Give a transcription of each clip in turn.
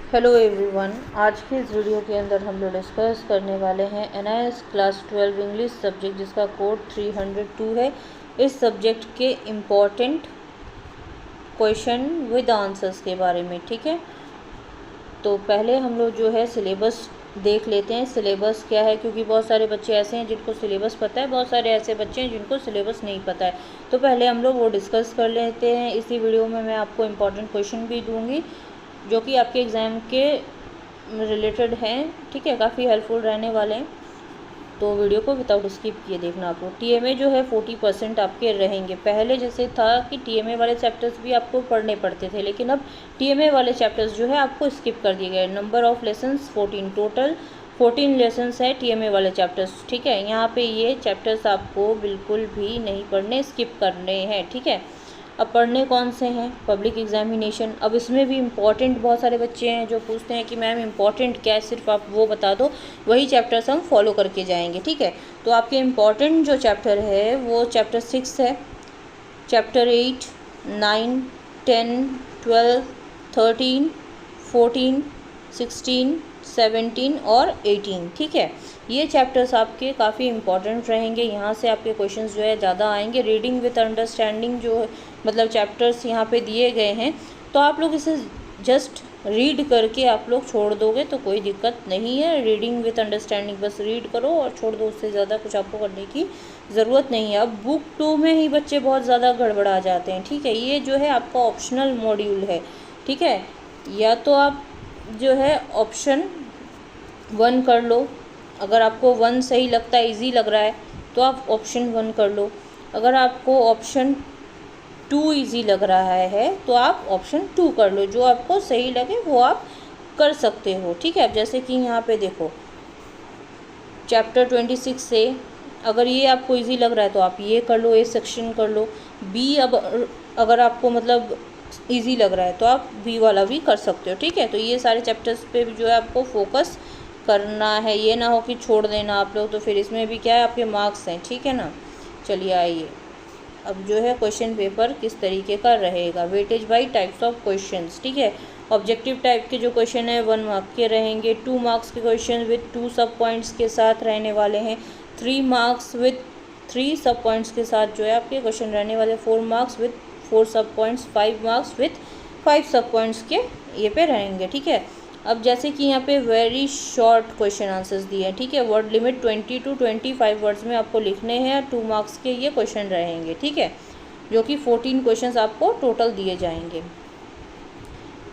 Hello everyone, आज की इस वीडियो के अंदर हम लोग डिस्कस करने वाले हैं NIS क्लास 12 इंग्लिश सब्जेक्ट जिसका कोड 302 है। इस सब्जेक्ट के इम्पॉर्टेंट क्वेश्चन विद आंसर्स के बारे में। ठीक है, तो पहले हम लोग जो है सिलेबस देख लेते हैं। सिलेबस क्या है, क्योंकि बहुत सारे बच्चे ऐसे हैं जिनको सिलेबस पता है, बहुत सारे ऐसे बच्चे हैं जिनको सिलेबस नहीं पता है। तो पहले हम लोग वो डिस्कस कर लेते हैं। इसी वीडियो में मैं आपको इम्पॉर्टेंट क्वेश्चन भी दूँगी जो कि आपके एग्ज़ाम के रिलेटेड हैं। ठीक है, काफ़ी हेल्पफुल रहने वाले हैं, तो वीडियो को विदाउट स्किप किए देखना आप लोग। TMA जो है 40% आपके रहेंगे। पहले जैसे था कि TMA वाले चैप्टर्स भी आपको पढ़ने पड़ते थे, लेकिन अब TMA वाले चैप्टर्स जो है आपको स्किप कर दिए गए। Number of lessons 14, total 14 lessons है TMA वाले चैप्टर्स। ठीक है, यहाँ पे ये चैप्टर्स आपको बिल्कुल भी नहीं पढ़ने, स्किप करने हैं। ठीक है, अब पढ़ने कौन से हैं? Public examination. अब इसमें भी इम्पॉर्टेंट बहुत सारे बच्चे हैं जो पूछते हैं कि मैम इम्पॉर्टेंट क्या है, सिर्फ आप वो बता दो, वही चैप्टर्स हम फॉलो करके जाएंगे। ठीक है, तो आपके इम्पॉर्टेंट जो चैप्टर है वो चैप्टर 6 है, चैप्टर 8, 9, 10, 12, 13, 14, 16, 17 और 18। ठीक है, ये चैप्टर्स आपके काफ़ी इंपॉर्टेंट रहेंगे। यहाँ से आपके क्वेश्चंस जो है ज़्यादा आएंगे। रीडिंग विथ अंडरस्टैंडिंग जो मतलब चैप्टर्स यहाँ पे दिए गए हैं, तो आप लोग इसे जस्ट रीड करके आप लोग छोड़ दोगे तो कोई दिक्कत नहीं है। रीडिंग विथ अंडरस्टैंडिंग बस रीड करो और छोड़ दो, उससे ज़्यादा कुछ आपको करने की ज़रूरत नहीं है। अब बुक 2 में ही बच्चे बहुत ज़्यादा गड़बड़ा जाते हैं। ठीक है, ये जो है आपका ऑप्शनल मॉड्यूल है। ठीक है, या तो आप जो है ऑप्शन 1 कर लो। अगर आपको 1 सही लगता है, ईजी लग रहा है, तो आप ऑप्शन 1 कर लो। अगर आपको ऑप्शन 2 ईजी लग रहा है तो आप ऑप्शन 2 कर लो। जो आपको सही लगे वो आप कर सकते हो। ठीक है, अब जैसे कि यहाँ पे देखो चैप्टर 26 से अगर ये आपको इजी लग रहा है तो आप ये कर लो, ए सेक्शन कर लो। बी अब अगर आपको मतलब इजी लग रहा है तो आप बी वाला भी कर सकते हो। ठीक है, तो ये सारे चैप्टर्स पे भी जो है आपको फोकस करना है, ये ना हो कि छोड़ देना आप लोग, तो फिर इसमें भी क्या है आपके मार्क्स हैं। ठीक है ना, चलिए आइए अब जो है क्वेश्चन पेपर किस तरीके का रहेगा। Weightage by types of questions. ठीक है, ऑब्जेक्टिव टाइप के जो क्वेश्चन है 1 मार्क के रहेंगे। 2 मार्क्स के क्वेश्चन विद 2 सब पॉइंट्स के साथ रहने वाले हैं। 3 मार्क्स विद 3 सब पॉइंट्स के साथ जो है आपके क्वेश्चन रहने वाले। 4 मार्क्स विद 4 सब पॉइंट्स। 5 मार्क्स विद 5 सब पॉइंट्स के ये पे रहेंगे। ठीक है, अब जैसे कि यहाँ पे वेरी शॉर्ट क्वेश्चन आंसर्स दिए हैं। ठीक है, वर्ड लिमिट 20 to 25 वर्ड्स में आपको लिखने हैं। 2 मार्क्स के ये क्वेश्चन रहेंगे। ठीक है, जो कि 14 क्वेश्चंस आपको टोटल दिए जाएंगे।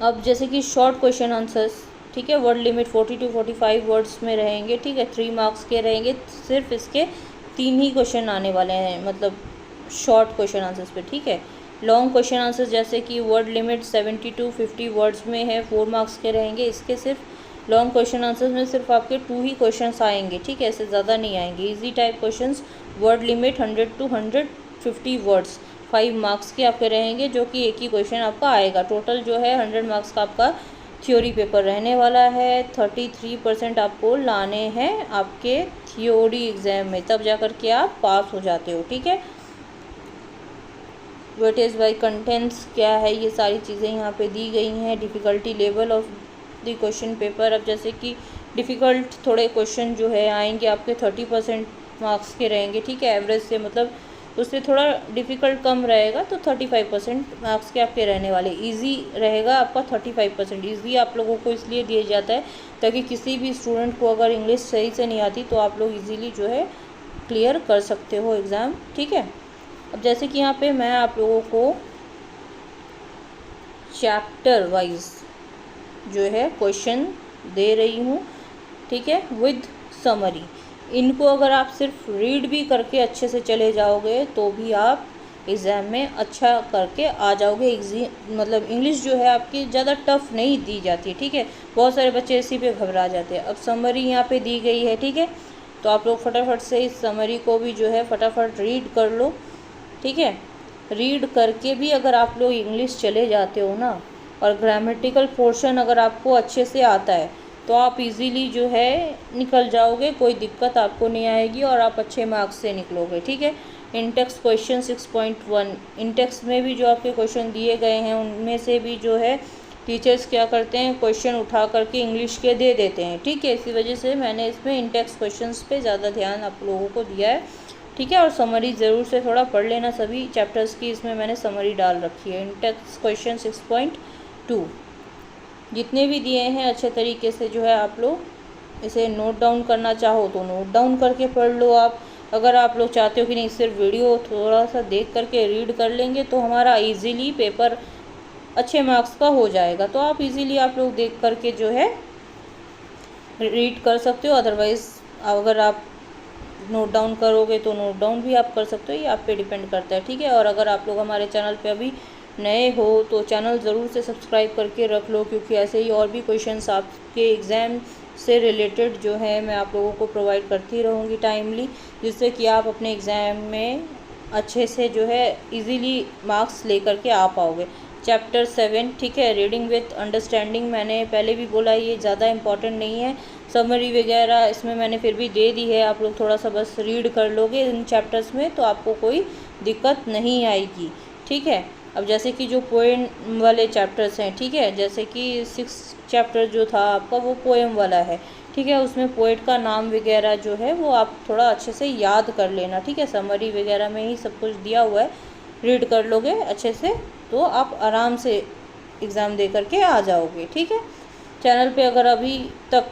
अब जैसे कि शॉर्ट क्वेश्चन आंसर्स, ठीक है, वर्ड लिमिट 40 to 45 वर्ड्स में रहेंगे। ठीक है, 3 मार्क्स के रहेंगे। सिर्फ इसके 3 ही क्वेश्चन आने वाले हैं, मतलब शॉर्ट क्वेश्चन आंसर्स पे। ठीक है, लॉन्ग क्वेश्चन आंसर्स जैसे कि वर्ड लिमिट 70 to 50 वर्ड्स में है, 4 मार्क्स के रहेंगे। इसके सिर्फ लॉन्ग क्वेश्चन आंसर्स में सिर्फ आपके 2 ही क्वेश्चंस आएंगे। ठीक है, इससे ज़्यादा नहीं आएंगे। Easy type questions word limit 100 to 150 words, 5 marks के आपके रहेंगे, जो कि एक ही क्वेश्चन आपका आएगा। टोटल जो है 100 मार्क्स का आपका थ्योरी पेपर रहने वाला है। 33% आपको लाने हैं आपके थ्योरी एग्ज़ाम में, तब जा कर के आप पास हो जाते हो। ठीक है, वेटेज बाय कंटेंट्स क्या है, ये सारी चीज़ें यहाँ पे दी गई हैं। Difficulty level of the question paper, अब जैसे कि डिफ़िकल्ट थोड़े क्वेश्चन जो है आएंगे आपके 30% मार्क्स के रहेंगे। ठीक है, एवरेज से मतलब उससे थोड़ा डिफ़िकल्ट कम रहेगा, तो 35% मार्क्स के आपके रहने वाले। इजी रहेगा आपका 35%। ईजी आप लोगों को इसलिए दिया जाता है ताकि किसी भी स्टूडेंट को अगर इंग्लिश सही से नहीं आती तो आप लोग ईजीली जो है क्लियर कर सकते हो एग्ज़ाम। ठीक है, अब जैसे कि यहाँ पे मैं आप लोगों को चैप्टर वाइज जो है क्वेश्चन दे रही हूँ। ठीक है, विद समरी। इनको अगर आप सिर्फ रीड भी करके अच्छे से चले जाओगे तो भी आप एग्ज़ाम में अच्छा करके आ जाओगे। मतलब इंग्लिश जो है आपकी ज़्यादा टफ नहीं दी जाती है। ठीक है, बहुत सारे बच्चे इसी पे घबरा जाते हैं। अब समरी यहाँ पे दी गई है। ठीक है, तो आप लोग फटाफट से इस समरी को भी जो है फटाफट रीड कर लो। ठीक है, रीड करके भी अगर आप लोग इंग्लिश चले जाते हो ना, और ग्रामेटिकल पोर्शन अगर आपको अच्छे से आता है तो आप इजीली जो है निकल जाओगे, कोई दिक्कत आपको नहीं आएगी और आप अच्छे मार्क्स से निकलोगे। ठीक है, इंटेक्स क्वेश्चन 6.1, इंटेक्स में भी जो आपके क्वेश्चन दिए गए हैं उनमें से भी जो है टीचर्स क्या करते हैं, क्वेश्चन उठा करके इंग्लिश के दे देते हैं, ठीक है। इसी वजह से मैंने इसमें इन टेक्स्ट क्वेश्चंस पे ज़्यादा ध्यान आप लोगों को दिया है, ठीक है। और समरी ज़रूर से थोड़ा पढ़ लेना, सभी चैप्टर्स की इसमें मैंने समरी डाल रखी है। इन टेक्स्ट क्वेश्चन 6.2 जितने भी दिए हैं अच्छे तरीके से जो है आप लोग इसे नोट डाउन करना चाहो तो नोट डाउन करके पढ़ लो आप। अगर आप लोग चाहते हो कि नहीं सिर्फ वीडियो थोड़ा सा देख करके रीड कर लेंगे तो हमारा इजीली पेपर अच्छे मार्क्स का हो जाएगा, तो आप इजीली आप लोग देख करके जो है रीड कर सकते हो। अदरवाइज़ अगर आप नोट डाउन करोगे तो नोट डाउन भी आप कर सकते हो, ये आप पे डिपेंड करता है, ठीक है। और अगर आप लोग हमारे चैनल पे अभी नए हो तो चैनल ज़रूर से सब्सक्राइब करके रख लो, क्योंकि ऐसे ही और भी क्वेश्चंस आपके एग्ज़ाम से रिलेटेड जो है मैं आप लोगों को प्रोवाइड करती रहूँगी टाइमली, जिससे कि आप अपने एग्ज़ाम में अच्छे से जो है इजीली मार्क्स लेकर के आ पाओगे। चैप्टर 7, ठीक है, रीडिंग विथ अंडरस्टैंडिंग, मैंने पहले भी बोला ये ज़्यादा इम्पॉर्टेंट नहीं है, समरी वगैरह इसमें मैंने फिर भी दे दी है, आप लोग थोड़ा सा बस रीड कर लोगे इन चैप्टर्स में तो आपको कोई दिक्कत नहीं आएगी, ठीक है। अब जैसे कि जो पोएम वाले चैप्टर्स हैं, ठीक है, जैसे कि 6 चैप्टर जो था आपका वो पोएम वाला है, ठीक है, उसमें पोएट का नाम वगैरह जो है वो आप थोड़ा अच्छे से याद कर लेना, ठीक है। समरी वगैरह में ही सब कुछ दिया हुआ है, रीड कर लोगे अच्छे से तो आप आराम से एग्ज़ाम दे करके आ जाओगे, ठीक है। चैनल पे अगर अभी तक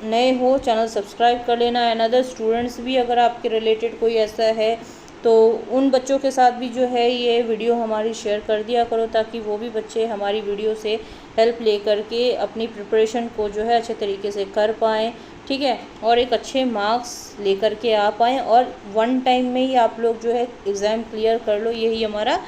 नए हो चैनल सब्सक्राइब कर लेना। एंड अदर स्टूडेंट्स भी अगर आपके रिलेटेड कोई ऐसा है तो उन बच्चों के साथ भी जो है ये वीडियो हमारी शेयर कर दिया करो, ताकि वो भी बच्चे हमारी वीडियो से हेल्प ले करके अपनी प्रिपरेशन को जो है अच्छे तरीके से कर पाएँ, ठीक है, और एक अच्छे मार्क्स लेकर के आ पाएँ और वन टाइम में ही आप लोग जो है एग्ज़ाम क्लियर कर लो, यही हमारा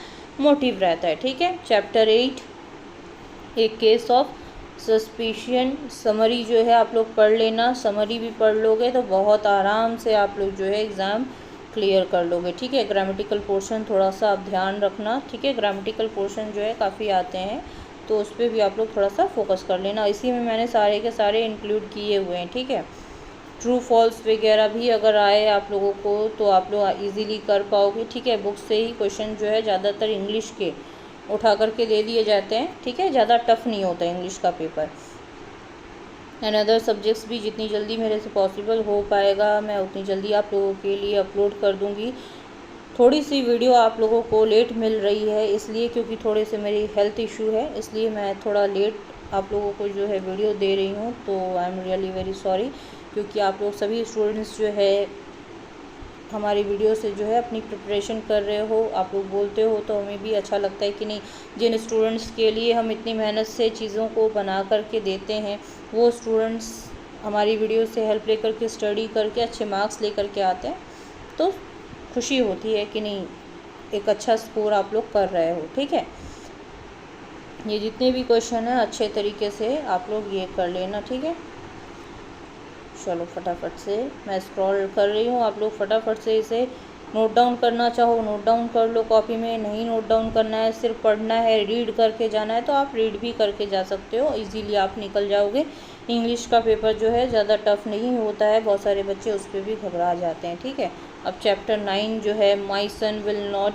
मोटिव रहता है, ठीक है। चैप्टर 8 एक केस ऑफ सस्पिशन, समरी जो है आप लोग पढ़ लेना, समरी भी पढ़ लोगे तो बहुत आराम से आप लोग जो है एग्ज़ाम क्लियर कर लोगे, ठीक है। ग्रामेटिकल पोर्शन थोड़ा सा आप ध्यान रखना, ठीक है, ग्रामेटिकल पोर्शन जो है काफ़ी आते हैं तो उस पर भी आप लोग थोड़ा सा फोकस कर लेना, इसी में मैंने सारे के सारे इंक्लूड किए हुए हैं, ठीक है। ट्रू फॉल्स वगैरह भी अगर आए आप लोगों को तो आप लोग इजीली कर पाओगे, ठीक है। बुक से ही क्वेश्चन जो है ज़्यादातर इंग्लिश के उठा करके दे दिए जाते हैं, ठीक है, ज़्यादा टफ नहीं होता इंग्लिश का पेपर। एंड अदर सब्जेक्ट्स भी जितनी जल्दी मेरे से पॉसिबल हो पाएगा मैं उतनी जल्दी आप लोगों के लिए अपलोड कर दूँगी। थोड़ी सी वीडियो आप लोगों को लेट मिल रही है इसलिए क्योंकि थोड़े से मेरी हेल्थ इशू है, इसलिए मैं थोड़ा लेट आप लोगों को जो है वीडियो दे रही हूँ, तो I am really very sorry, क्योंकि आप लोग सभी स्टूडेंट्स जो है हमारी वीडियो से जो है अपनी प्रिपरेशन कर रहे हो, आप लोग बोलते हो तो हमें भी अच्छा लगता है कि नहीं, जिन स्टूडेंट्स के लिए हम इतनी मेहनत से चीज़ों को बना करके देते हैं वो स्टूडेंट्स हमारी वीडियो से हेल्प लेकर के स्टडी करके अच्छे मार्क्स लेकर के आते हैं, तो खुशी होती है कि नहीं एक अच्छा स्कोर आप लोग कर रहे हो, ठीक है। ये जितने भी क्वेश्चन हैं अच्छे तरीके से आप लोग ये कर लेना, ठीक है। चलो फटाफट से मैं स्क्रॉल कर रही हूँ, आप लोग फटाफट से इसे नोट डाउन करना चाहो नोट डाउन कर लो कॉपी में, नहीं नोट डाउन करना है सिर्फ पढ़ना है रीड करके जाना है तो आप रीड भी करके जा सकते हो, इजीली आप निकल जाओगे। इंग्लिश का पेपर जो है ज़्यादा टफ नहीं होता है, बहुत सारे बच्चे उस पर भी घबरा जाते हैं, ठीक है। अब चैप्टर 9 जो है my son will not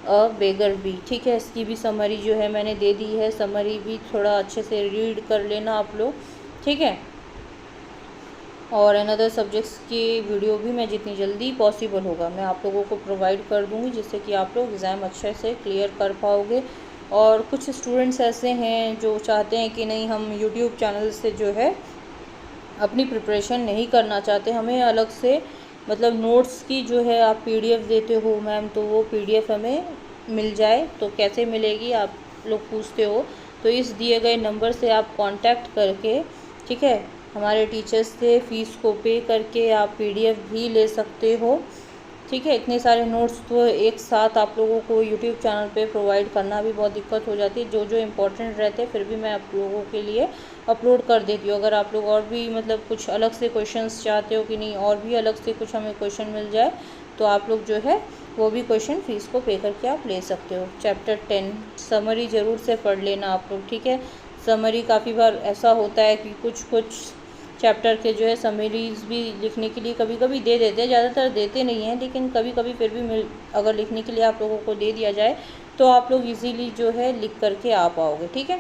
a beggar be, ठीक है, इसकी भी समरी जो है मैंने दे दी है, समरी भी थोड़ा अच्छे से रीड कर लेना आप लोग, ठीक है। और अनदर सब्जेक्ट्स की वीडियो भी मैं जितनी जल्दी पॉसिबल होगा मैं आप लोगों को प्रोवाइड कर दूंगी, जिससे कि आप लोग एग्ज़ाम अच्छे से क्लियर कर पाओगे। और कुछ स्टूडेंट्स ऐसे हैं जो चाहते हैं कि नहीं हम यूट्यूब चैनल से जो है अपनी प्रिपरेशन नहीं करना चाहते, हमें अलग से मतलब नोट्स की जो है आप PDF देते हो मैम, तो वो PDF हमें मिल जाए तो कैसे मिलेगी आप लोग पूछते हो, तो इस दिए गए नंबर से आप कांटेक्ट करके, ठीक है, हमारे टीचर्स से फ़ीस को पे करके आप PDF भी ले सकते हो, ठीक है। इतने सारे नोट्स तो एक साथ आप लोगों को यूट्यूब चैनल पे प्रोवाइड करना भी बहुत दिक्कत हो जाती है, जो जो इम्पोर्टेंट रहते हैं फिर भी मैं आप लोगों के लिए अपलोड कर देती हूँ। अगर आप लोग और भी मतलब कुछ अलग से क्वेश्चंस चाहते हो कि नहीं और भी अलग से कुछ हमें क्वेश्चन मिल जाए तो आप लोग जो है वो भी क्वेश्चन फ़ीस को पे करके आप ले सकते हो। चैप्टर 10 समरी ज़रूर से पढ़ लेना आप लोग, ठीक है। समरी काफ़ी बार ऐसा होता है कि कुछ चैप्टर के जो है समरीज भी लिखने के लिए कभी कभी दे देते हैं, ज़्यादातर देते नहीं हैं, लेकिन कभी कभी फिर भी अगर लिखने के लिए आप लोगों को दे दिया जाए तो आप लोग इजीली जो है लिख करके आ पाओगे, ठीक है।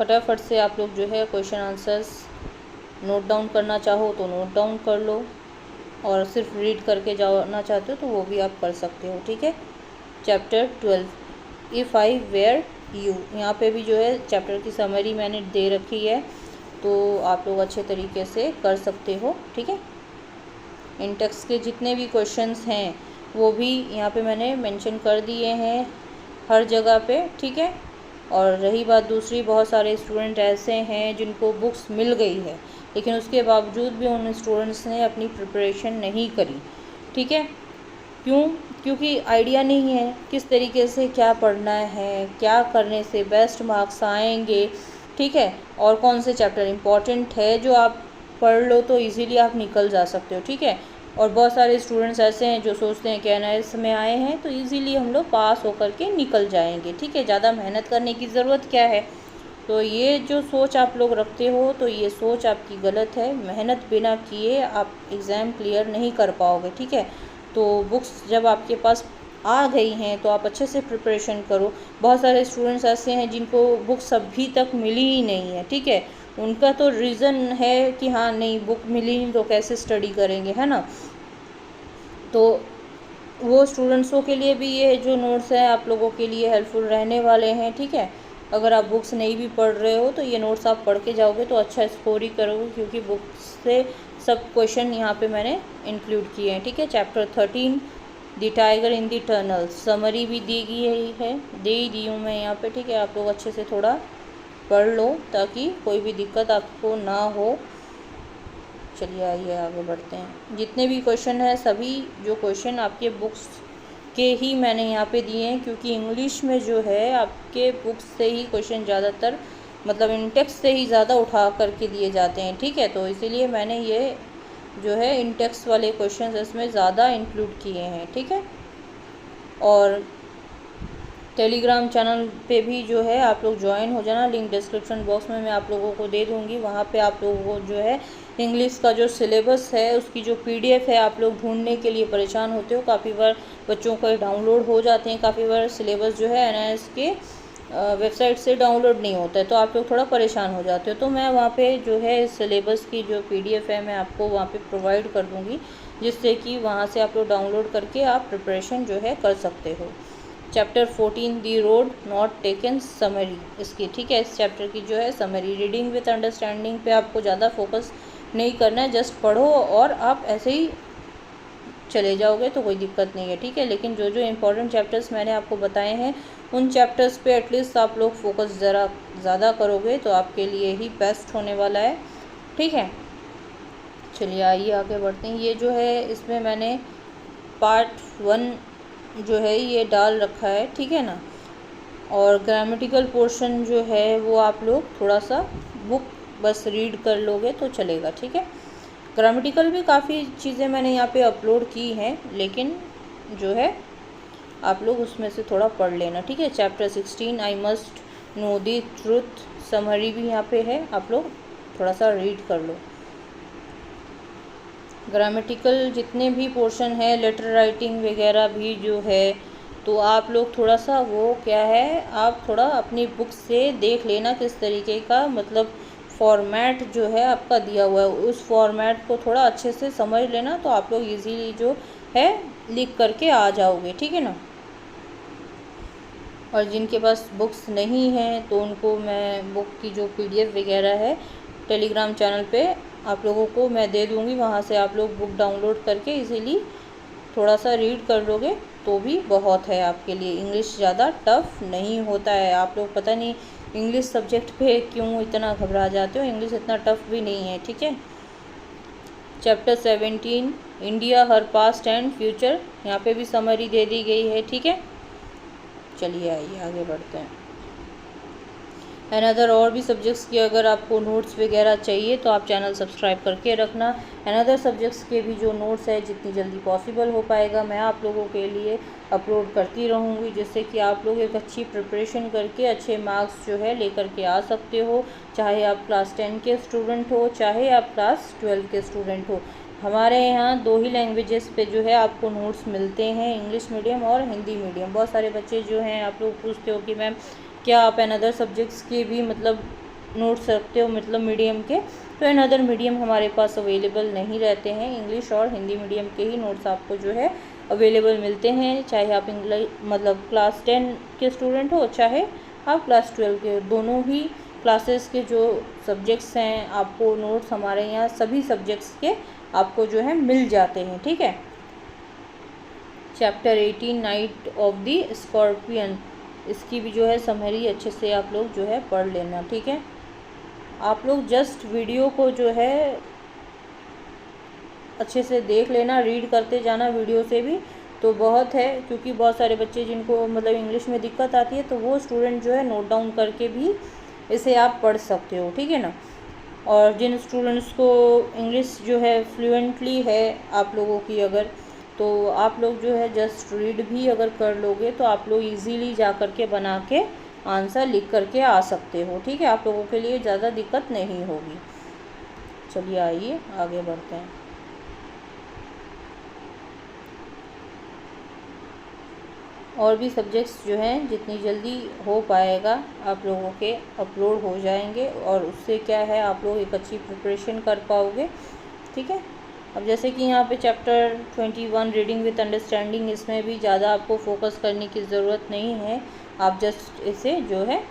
फटाफट से आप लोग जो है क्वेश्चन आंसर्स नोट डाउन करना चाहो तो नोट डाउन कर लो, और सिर्फ रीड करके जाना चाहते हो तो वो भी आप कर सकते हो। ठीक है, chapter 12 if I were you, यहाँ पे भी जो है चैप्टर की समरी मैंने दे रखी है, तो आप लोग अच्छे तरीके से कर सकते हो। ठीक है, इन टेक्स्ट के जितने भी क्वेश्चंस हैं वो भी यहाँ पे मैंने मेंशन कर दिए हैं हर जगह पे। ठीक है, और रही बात दूसरी, बहुत सारे स्टूडेंट ऐसे हैं जिनको बुक्स मिल गई है लेकिन उसके बावजूद भी उन स्टूडेंट्स ने अपनी प्रिपरेशन नहीं करी। ठीक है, क्यों? क्योंकि आइडिया नहीं है किस तरीके से क्या पढ़ना है, क्या करने से बेस्ट मार्क्स आएंगे। ठीक है, और कौन से चैप्टर इम्पॉर्टेंट है जो आप पढ़ लो तो इजीली आप निकल जा सकते हो। ठीक है, और बहुत सारे स्टूडेंट्स ऐसे हैं जो सोचते हैं कि एनआईएस में आए हैं तो इजीली हम लोग पास होकर के निकल जाएंगे। ठीक है, ज़्यादा मेहनत करने की ज़रूरत क्या है? तो ये जो सोच आप लोग रखते हो तो ये सोच आपकी गलत है। मेहनत बिना किए आप एग्ज़ाम क्लियर नहीं कर पाओगे। ठीक है, तो बुक्स जब आपके पास आ गई हैं तो आप अच्छे से प्रिपरेशन करो। बहुत सारे स्टूडेंट्स ऐसे हैं जिनको बुक्स अभी तक मिली ही नहीं है। ठीक है, उनका तो रीज़न है कि हाँ नहीं बुक मिली नहीं तो कैसे स्टडी करेंगे, है ना। तो वो स्टूडेंट्सों के लिए भी ये जो नोट्स हैं आप लोगों के लिए हेल्पफुल रहने वाले हैं। ठीक है, अगर आप बुक्स नहीं भी पढ़ रहे हो तो ये नोट्स आप पढ़ के जाओगे तो अच्छा स्कोर ही करोगे, क्योंकि बुक्स से सब क्वेश्चन यहाँ पे मैंने इंक्लूड किए हैं। ठीक है, chapter 13 the tiger in the tunnel, summary भी दी गई है, दे ही दी हूँ मैं यहाँ पे। ठीक है, आप लोग अच्छे से थोड़ा पढ़ लो ताकि कोई भी दिक्कत आपको ना हो। चलिए आइए आगे बढ़ते हैं। जितने भी क्वेश्चन हैं सभी जो क्वेश्चन आपके बुक्स के ही मैंने यहाँ पे दिए हैं, क्योंकि इंग्लिश में जो है आपके बुक्स से ही क्वेश्चन ज़्यादातर मतलब इन टेक्स्ट से ही ज़्यादा उठा करके दिए जाते हैं। ठीक है, तो इसीलिए मैंने ये जो है इन टेक्स्ट वाले क्वेश्चन इसमें ज़्यादा इंक्लूड किए हैं। ठीक है, और टेलीग्राम चैनल पे भी जो है आप लोग ज्वाइन हो जाना, लिंक डिस्क्रिप्शन बॉक्स में मैं आप लोगों को दे दूँगी। वहाँ पे आप लोगों को जो है इंग्लिश का जो सिलेबस है उसकी जो PDF है आप लोग ढूंढने के लिए परेशान होते हो। काफ़ी बार बच्चों को डाउनलोड हो जाते हैं, काफ़ी बार सिलेबस जो है एनआईएस के वेबसाइट से डाउनलोड नहीं होता है तो आप लोग थोड़ा परेशान हो जाते हो। तो मैं वहाँ पे जो है सिलेबस की जो PDF है मैं आपको वहाँ पे प्रोवाइड कर दूँगी, जिससे कि वहाँ से आप लोग डाउनलोड करके आप प्रिपरेशन जो है कर सकते हो। Chapter 14 the road not taken, summary इसकी। ठीक है, इस चैप्टर की जो है समरी, रीडिंग विथ अंडरस्टैंडिंग पे आपको ज़्यादा फोकस नहीं करना है, जस्ट पढ़ो और आप ऐसे ही चले जाओगे तो कोई दिक्कत नहीं है। ठीक है, लेकिन जो जो इम्पोर्टेंट चैप्टर्स मैंने आपको बताए हैं उन चैप्टर्स पे एटलीस्ट आप लोग फोकस ज़रा ज़्यादा करोगे तो आपके लिए ही बेस्ट होने वाला है। ठीक है, चलिए आइए आगे बढ़ते हैं। ये जो है इसमें मैंने पार्ट 1 जो है ये डाल रखा है। ठीक है ना, और ग्रामेटिकल पोर्शन जो है वो आप लोग थोड़ा सा बुक बस रीड कर लोगे तो चलेगा। ठीक है, ग्रामेटिकल भी काफ़ी चीज़ें मैंने यहाँ पे अपलोड की हैं, लेकिन जो है आप लोग उसमें से थोड़ा पढ़ लेना। ठीक है, chapter 16 I must know the truth, summary भी यहाँ पे है, आप लोग थोड़ा सा रीड कर लो। ग्रामेटिकल जितने भी पोर्शन है, लेटर राइटिंग वगैरह भी जो है, तो आप लोग थोड़ा सा वो क्या है आप थोड़ा अपनी बुक से देख लेना किस तरीके का मतलब फॉर्मेट जो है आपका दिया हुआ है, उस फॉर्मेट को थोड़ा अच्छे से समझ लेना तो आप लोग इजीली जो है लिख करके आ जाओगे। ठीक है ना, और जिनके पास बुक्स नहीं हैं तो उनको मैं बुक की जो PDF वगैरह है टेलीग्राम चैनल पे आप लोगों को मैं दे दूँगी, वहाँ से आप लोग बुक डाउनलोड करके इजीली थोड़ा सा रीड कर लोगे तो भी बहुत है आपके लिए। इंग्लिश ज़्यादा टफ़ नहीं होता है। आप लोग पता नहीं इंग्लिश सब्जेक्ट पे क्यों इतना घबरा जाते हो, इंग्लिश इतना टफ़ भी नहीं है। ठीक है, chapter 17 India her past and future, यहाँ पे भी समरी दे दी गई है। ठीक है, चलिए आइए आगे बढ़ते हैं। अनदर और भी सब्जेक्ट्स की अगर आपको नोट्स वगैरह चाहिए तो आप चैनल सब्सक्राइब करके रखना। अनदर सब्जेक्ट्स के भी जो नोट्स है जितनी जल्दी पॉसिबल हो पाएगा मैं आप लोगों के लिए अपलोड करती रहूँगी, जिससे कि आप लोग एक अच्छी प्रिपरेशन करके अच्छे मार्क्स जो है लेकर के आ सकते हो, चाहे आप क्लास 10 के स्टूडेंट हो चाहे आप क्लास 12 के स्टूडेंट हो। हमारे यहाँ 2 ही लैंग्वेजेस पे जो है आपको नोट्स मिलते हैं, इंग्लिश मीडियम और हिंदी मीडियम। बहुत सारे बच्चे जो हैं आप लोग पूछते हो कि मैम क्या आप अनदर सब्जेक्ट्स के भी मतलब नोट्स रखते हो मतलब मीडियम के, तो इन अदर मीडियम हमारे पास अवेलेबल नहीं रहते हैं। इंग्लिश और हिंदी मीडियम के ही नोट्स आपको जो है अवेलेबल मिलते हैं, चाहे आप इंग्लिश मतलब क्लास 10 के स्टूडेंट हो, चाहे आप क्लास 12 के, दोनों ही क्लासेस के जो सब्जेक्ट्स हैं आपको नोट्स हमारे यहाँ सभी सब्जेक्ट्स के आपको जो है मिल जाते हैं। ठीक है, chapter 18 night of the scorpion, इसकी भी जो है समरी अच्छे से आप लोग जो है पढ़ लेना। ठीक है, आप लोग जस्ट वीडियो को जो है अच्छे से देख लेना, रीड करते जाना वीडियो से भी तो बहुत है, क्योंकि बहुत सारे बच्चे जिनको मतलब इंग्लिश में दिक्कत आती है तो वो स्टूडेंट जो है नोट डाउन करके भी इसे आप पढ़ सकते हो। ठीक है ना, और जिन स्टूडेंट्स को इंग्लिश जो है फ्लुएंटली है आप लोगों की अगर, तो आप लोग जो है जस्ट रीड भी अगर कर लोगे तो आप लोग इजीली जा कर के बना के आंसर लिख करके आ सकते हो। ठीक है, आप लोगों के लिए ज़्यादा दिक्कत नहीं होगी। चलिए आइए आगे बढ़ते हैं। और भी सब्जेक्ट्स जो हैं जितनी जल्दी हो पाएगा आप लोगों के अपलोड हो जाएंगे, और उससे क्या है आप लोग एक अच्छी प्रिपरेशन कर पाओगे। ठीक है, अब जैसे कि यहाँ पे चैप्टर 21 रीडिंग विथ अंडरस्टैंडिंग, इसमें भी ज़्यादा आपको फोकस करने की ज़रूरत नहीं है, आप जस्ट इसे जो है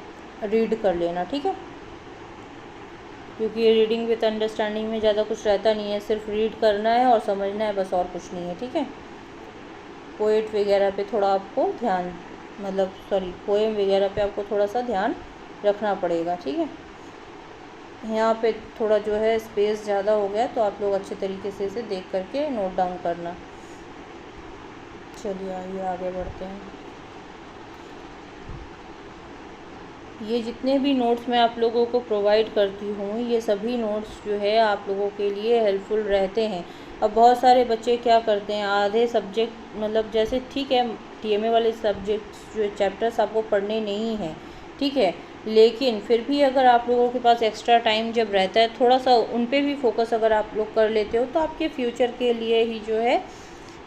रीड कर लेना। ठीक है, क्योंकि ये रीडिंग विथ अंडरस्टैंडिंग में ज़्यादा कुछ रहता नहीं है, सिर्फ रीड करना है और समझना है, बस और कुछ नहीं है। ठीक है, पोएट वगैरह पे थोड़ा आपको ध्यान मतलब पोएम वगैरह पे आपको थोड़ा सा ध्यान रखना पड़ेगा। ठीक है, यहाँ पे थोड़ा जो है स्पेस ज़्यादा हो गया तो आप लोग अच्छे तरीके से इसे देख करके नोट डाउन करना। चलिए आइए आगे बढ़ते हैं। ये जितने भी नोट्स मैं आप लोगों को प्रोवाइड करती हूँ ये सभी नोट्स जो है आप लोगों के लिए हेल्पफुल रहते हैं। अब बहुत सारे बच्चे क्या करते हैं, आधे सब्जेक्ट मतलब जैसे ठीक है टीएमए वाले सब्जेक्ट्स जो चैप्टर्स आपको पढ़ने नहीं हैं, ठीक है, लेकिन फिर भी अगर आप लोगों के पास एक्स्ट्रा टाइम जब रहता है थोड़ा सा उन पे भी फोकस अगर आप लोग कर लेते हो तो आपके फ्यूचर के लिए ही जो है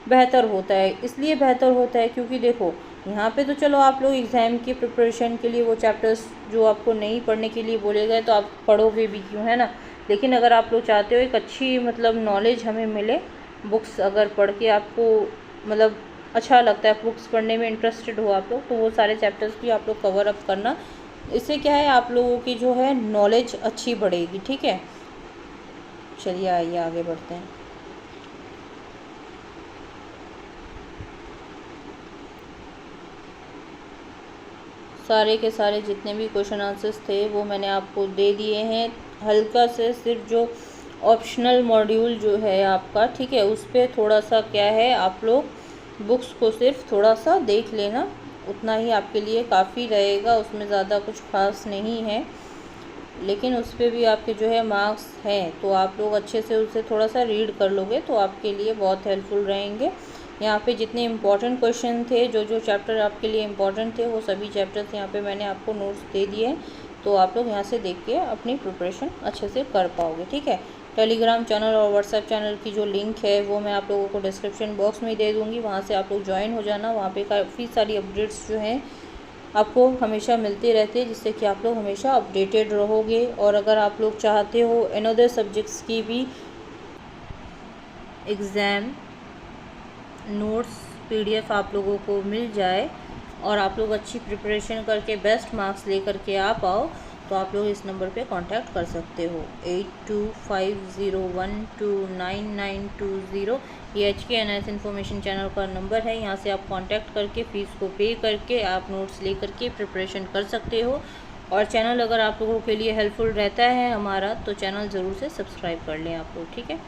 बेहतर होता है। इसलिए बेहतर होता है क्योंकि देखो यहाँ पे तो चलो आप लोग एग्ज़ाम की प्रिपरेशन के लिए वो चैप्टर्स जो आपको नहीं पढ़ने के लिए बोले गए तो आप पढ़ोगे भी क्यों, है ना। लेकिन अगर आप लोग चाहते हो एक अच्छी मतलब नॉलेज हमें मिले, बुक्स अगर पढ़ के आपको मतलब अच्छा लगता है, बुक्स पढ़ने में इंटरेस्टेड हो आप लोग, तो वो सारे चैप्टर्स भी आप लोग कवर अप करना। इससे क्या है आप लोगों की जो है नॉलेज अच्छी बढ़ेगी। ठीक है, चलिए आइए आगे बढ़ते हैं। सारे के सारे जितने भी क्वेश्चन आंसर्स थे वो मैंने आपको दे दिए हैं। हल्का से सिर्फ जो ऑप्शनल मॉड्यूल जो है आपका, ठीक है, उस पर थोड़ा सा क्या है आप लोग बुक्स को सिर्फ थोड़ा सा देख लेना, उतना ही आपके लिए काफ़ी रहेगा, उसमें ज़्यादा कुछ खास नहीं है। लेकिन उस पर भी आपके जो है मार्क्स हैं तो आप लोग अच्छे से उसे थोड़ा सा रीड कर लोगे तो आपके लिए बहुत हेल्पफुल रहेंगे। यहाँ पे जितने इम्पॉर्टेंट क्वेश्चन थे, जो जो चैप्टर आपके लिए इम्पॉर्टेंट थे वो सभी चैप्टर्स यहाँ पे मैंने आपको नोट्स दे दिए हैं, तो आप लोग यहाँ से देख के अपनी प्रिपरेशन अच्छे से कर पाओगे। ठीक है, टेलीग्राम चैनल और व्हाट्सएप चैनल की जो लिंक है वो मैं आप लोगों को डिस्क्रिप्शन बॉक्स में दे दूँगी, वहाँ से आप लोग ज्वाइन हो जाना। वहाँ पर काफ़ी सारी अपडेट्स जो हैं आपको हमेशा मिलते रहते हैं, जिससे कि आप लोग हमेशा अपडेटेड रहोगे। और अगर आप लोग चाहते हो अनदर सब्जेक्ट्स की भी एग्ज़ाम नोट्स PDF आप लोगों को मिल जाए और आप लोग अच्छी प्रिपरेशन करके बेस्ट मार्क्स ले करके आ पाओ, तो आप लोग इस नंबर पे कांटेक्ट कर सकते हो 8250129920। ये HKNS इन्फॉर्मेशन चैनल का नंबर है, यहाँ से आप कांटेक्ट करके फ़ीस को पे करके आप नोट्स ले करके प्रिपरेशन कर सकते हो। और चैनल अगर आप लोगों के लिए हेल्पफुल रहता है हमारा, तो चैनल ज़रूर से सब्सक्राइब कर लें आप लोग। ठीक है।